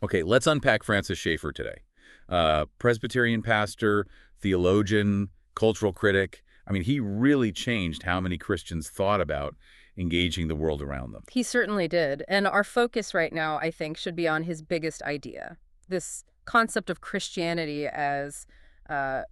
Okay, let's unpack Francis Schaeffer today. Presbyterian pastor, theologian, cultural critic. I mean, he really changed how many Christians thought about engaging the world around them. He certainly did. And our focus right now, I think, should be on his biggest idea, this concept of Christianity as uh,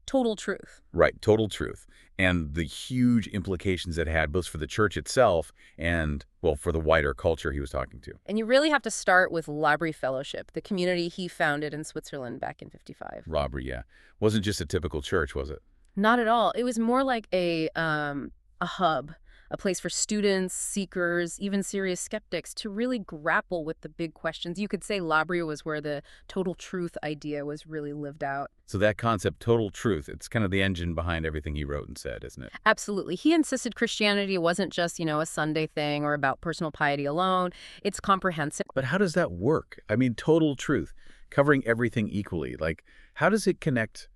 total truth. Right, total truth. And the huge implications it had both for the church itself and, well, for the wider culture he was talking to. And you really have to start with Library Fellowship, the community he founded in Switzerland back in 55. Robbery, yeah. Wasn't just a typical church, was it? Not at all. It was more like a hub, a place for students, seekers, even serious skeptics to really grapple with the big questions. You could say Library was where the total truth idea was really lived out. So that concept, total truth, it's kind of the engine behind everything he wrote and said, isn't it? Absolutely. He insisted Christianity wasn't just, a Sunday thing or about personal piety alone. It's comprehensive. But how does that work? I mean, total truth, covering everything equally. Like, how does it connect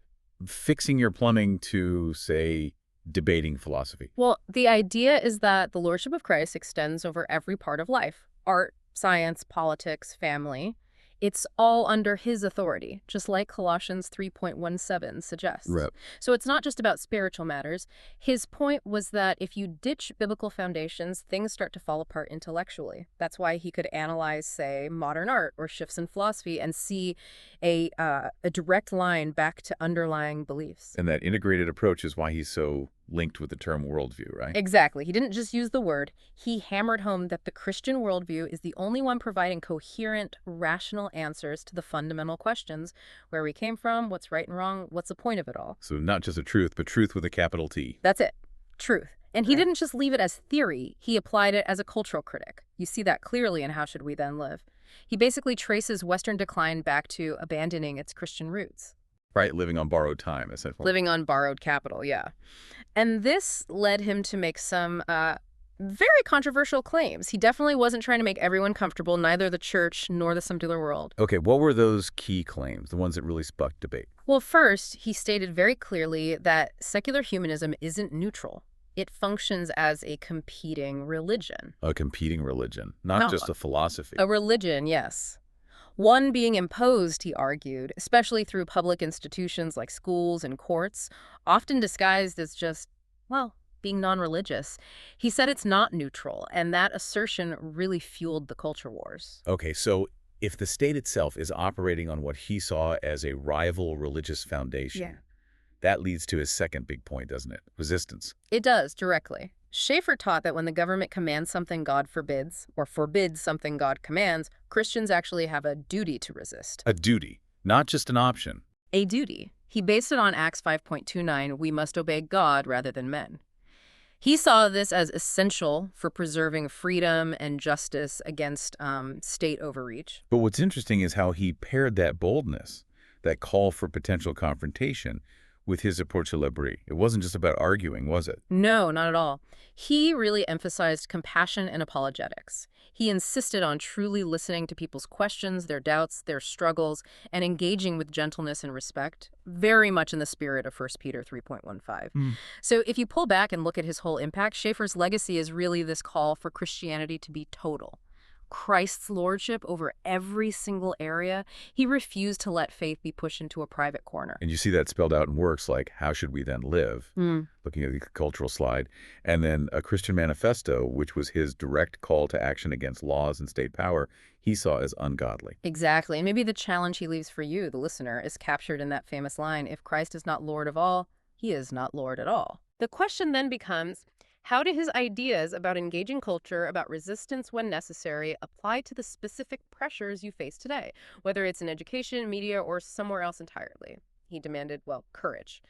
fixing your plumbing to, say, debating philosophy? Well, the idea is that the Lordship of Christ extends over every part of life: art, science, politics, family. It's all under his authority, just like Colossians 3.17 suggests. Right. So it's not just about spiritual matters. His point was that if you ditch biblical foundations, things start to fall apart intellectually. That's why he could analyze, say, modern art or shifts in philosophy and see a direct line back to underlying beliefs. And that integrated approach is why he's so linked with the term worldview, right? Exactly. He didn't just use the word. He hammered home that the Christian worldview is the only one providing coherent, rational answers to the fundamental questions: where we came from, what's right and wrong, what's the point of it all. So not just a truth, but truth with a capital T. That's it. Truth. And he Right. didn't just leave it as theory. He applied it as a cultural critic. You see that clearly in How Should We Then Live? He basically traces Western decline back to abandoning its Christian roots. Right, living on borrowed time, essentially. Living on borrowed capital, yeah. And this led him to make some very controversial claims. He definitely wasn't trying to make everyone comfortable, neither the church nor the secular world. Okay, what were those key claims, the ones that really sparked debate? Well, first, he stated very clearly that secular humanism isn't neutral. It functions as a competing religion. A competing religion, not No, just a philosophy. a religion, yes. One being imposed, he argued, especially through public institutions like schools and courts, often disguised as just, well, being non-religious. He said it's not neutral, and that assertion really fueled the culture wars. Okay, so if the state itself is operating on what he saw as a rival religious foundation, that leads to his second big point, doesn't it? Resistance. It does, directly. Schaeffer taught that when the government commands something God forbids, or forbids something God commands, Christians actually have a duty to resist. A duty, not just an option. A duty. He based it on Acts 5.29, we must obey God rather than men. He saw this as essential for preserving freedom and justice against state overreach. But what's interesting is how he paired that boldness, that call for potential confrontation, with his approach to liberty. It wasn't just about arguing, was it? No, not at all. He really emphasized compassion and apologetics. He insisted on truly listening to people's questions, their doubts, their struggles, and engaging with gentleness and respect, very much in the spirit of 1 Peter 3.15. Mm. So if you pull back and look at his whole impact, Schaeffer's legacy is really this call for Christianity to be total. Christ's lordship over every single area. He refused to let faith be pushed into a private corner. And you see that spelled out in works like How Should We Then Live, looking at the cultural slide, and then A Christian Manifesto, which was his direct call to action against laws and state power, he saw as ungodly. Exactly. And maybe the challenge he leaves for you, the listener, is captured in that famous line, if Christ is not Lord of all, he is not Lord at all. The question then becomes, how do his ideas about engaging culture, about resistance when necessary, apply to the specific pressures you face today, whether it's in education, media, or somewhere else entirely? He demanded, well, courage.